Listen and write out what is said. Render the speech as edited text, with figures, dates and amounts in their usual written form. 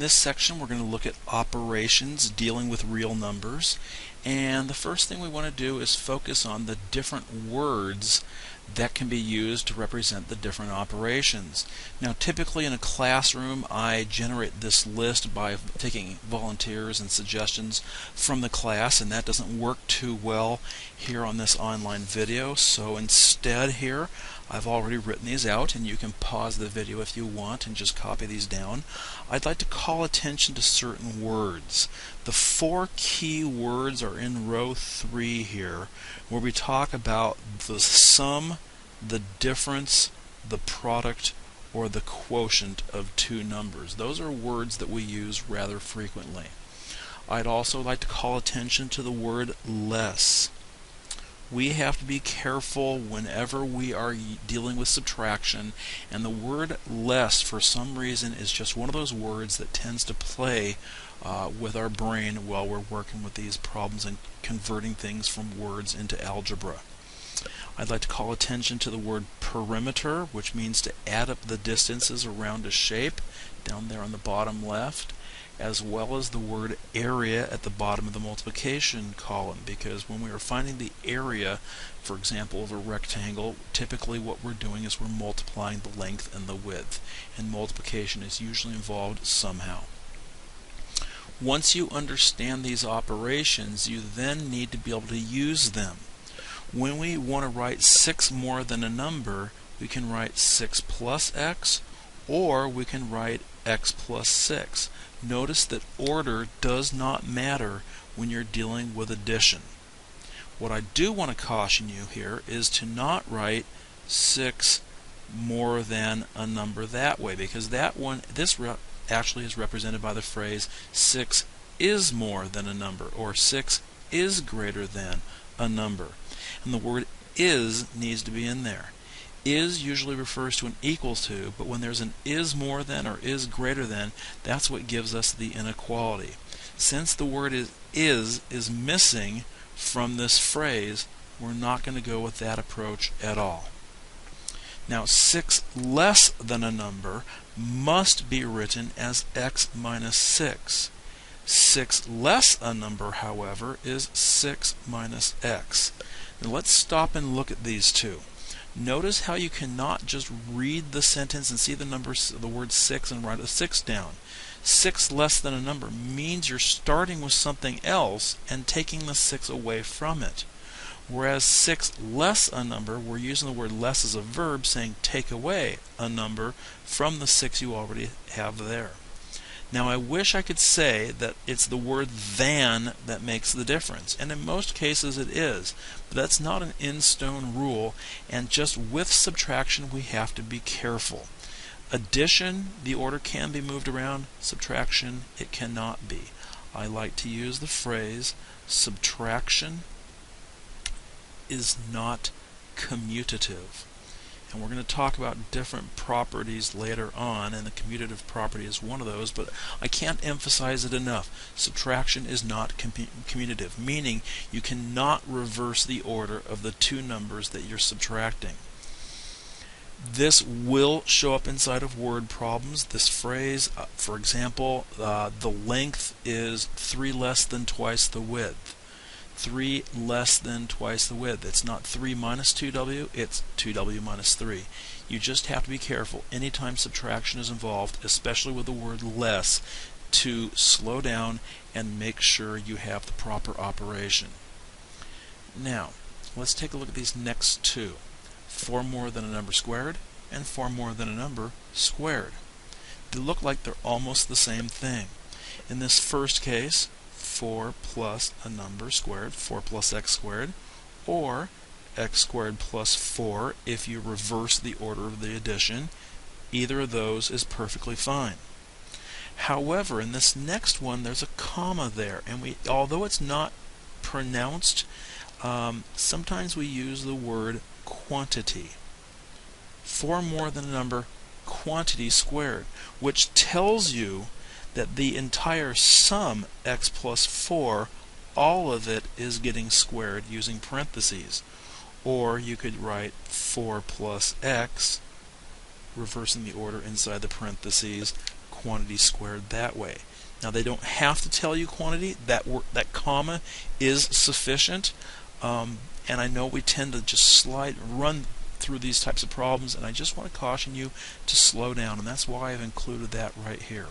this section we're going to look at operations dealing with real numbers, and the first thing we want to do is focus on the different words that can be used to represent the different operations. Now typically in a classroom I generate this list by taking volunteers and suggestions from the class, and that doesn't work too well here on this online video, so instead here I've already written these out, and you can pause the video if you want and just copy these down. I'd like to call attention to certain words. The 4 key words are in row 3 here, where we talk about the sum, the difference, the product, or the quotient of two numbers. Those are words that we use rather frequently. I'd also like to call attention to the word less. We have to be careful whenever we are dealing with subtraction, and the word less for some reason is just one of those words that tends to play with our brain while we're working with these problems and converting things from words into algebra. I'd like to call attention to the word perimeter, which means to add up the distances around a shape, down there on the bottom left, as well as the word area at the bottom of the multiplication column, because when we are finding the area, for example, of a rectangle, typically what we're doing is we're multiplying the length and the width, and multiplication is usually involved somehow. Once you understand these operations, you then need to be able to use them. When we want to write 6 more than a number, we can write 6 plus x, or we can write x plus 6. Notice that order does not matter when you're dealing with addition. What I do want to caution you here is to not write 6 more than a number that way, because this actually is represented by the phrase 6 is more than a number, or 6 is greater than a number. And the word is needs to be in there. Is usually refers to an equal to, but when there's an is more than or is greater than, that's what gives us the inequality. Since the word is missing from this phrase, we're not going to go with that approach at all. Now 6 less than a number must be written as x minus 6. 6 less a number, however, is 6 minus x. Now let's stop and look at these two. Notice how you cannot just read the sentence and see the word 6 and write a 6 down. 6 less than a number means you're starting with something else and taking the 6 away from it. Whereas 6 less a number, we're using the word less as a verb, saying take away a number from the 6 you already have there. Now I wish I could say that it's the word than that makes the difference, and in most cases it is, but that's not an in-stone rule, and just with subtraction we have to be careful. Addition, the order can be moved around. Subtraction, it cannot be. I like to use the phrase subtraction is not commutative. And we're going to talk about different properties later on, and the commutative property is one of those, but I can't emphasize it enough. Subtraction is not commutative, meaning you cannot reverse the order of the two numbers that you're subtracting. This will show up inside of word problems. This phrase, for example, the length is 3 less than twice the width. 3 less than twice the width. It's not 3 minus 2w, it's 2w minus 3. You just have to be careful anytime subtraction is involved, especially with the word less, to slow down and make sure you have the proper operation. Now, let's take a look at these next two. 4 more than a number squared and 4 more than a number squared. They look like they're almost the same thing. In this first case, 4 plus a number squared, 4 plus x squared, or x squared plus 4 if you reverse the order of the addition. Either of those is perfectly fine. However, in this next one there's a comma there, and although it's not pronounced, sometimes we use the word quantity. 4 more than a number quantity squared, which tells you that the entire sum, x plus 4, all of it is getting squared using parentheses. Or you could write 4 plus x, reversing the order inside the parentheses, quantity squared that way. Now they don't have to tell you quantity. That comma is sufficient. And I know we tend to just run through these types of problems, and I just want to caution you to slow down, and that's why I've included that right here.